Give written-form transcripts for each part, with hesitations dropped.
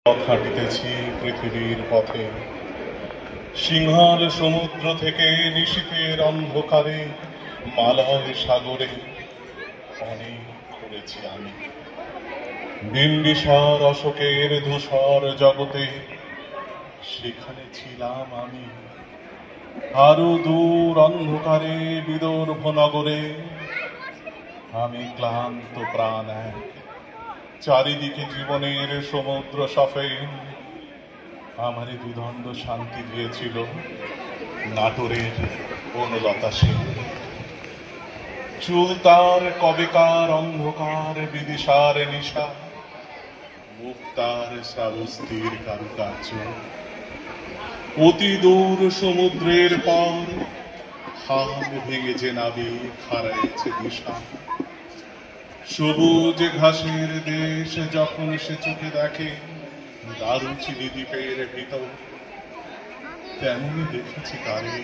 পথ হাঁটিতেছি পৃথিবীর পথে, সিংহল সমুদ্র থেকে নিশীথের অন্ধকারে, মালয় সাগরে অনেক ঘুরেছি আমি। বিম্বিসার অশোকের ধূসর জগতে সেখানে ছিলাম আমি। আরো দূর অন্ধকারে বিদর্ভ নগরে আমি ক্লান্ত প্রাণ এক, চারিদিকে জীবনের সমুদ্র সফেন। আমারে দুদণ্ড শান্তি দিয়েছিল নাটোরের বনলতা সেন। চুল তার কবেকার অন্ধকার বিদিশার নিশা, মুখ তার শ্রাবস্তির কারুকার্য। অতি দূর সমুদ্রের পর হাল ভেঙেছে নাবিক, হারাইছে দিশা। সবুজ ঘাসের দেশ যখন সে চোখে দেখে দারুচিনি দ্বীপের ভিতর, তেমনি দেখেছি তারে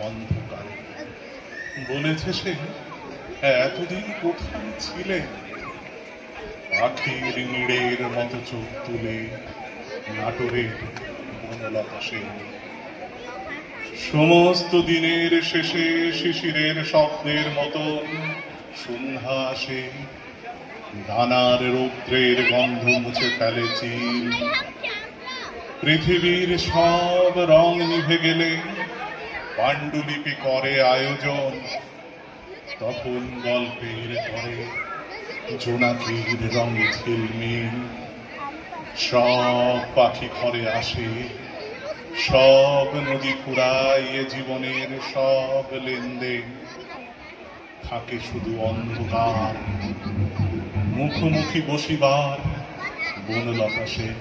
অন্ধকারে। বলেছে সে, এতদিন কোথায় ছিলে? পাখির নিড়ের মতো চোখ তুলে নাটোরের বনলতা সেন। সমস্ত দিনের শেষে শিশিরের শব্দের মতো সন্ধ্যা আসে, দানার রৌদ্রের গন্ধ মুছে ফেলে চিল। পৃথিবীর সব রং নিভে গেলে পাণ্ডুলিপি করে আয়োজন, তখন গল্পের করে জোনাকির রঙে ঝিলমিল। সব পাখি ঘরে আসে, সব নদী ফুরাইয়ে জীবনের সব লেনদেন। থাকে শুধু অন্ধকার, মুখোমুখি বসিবার বনলতা সেন।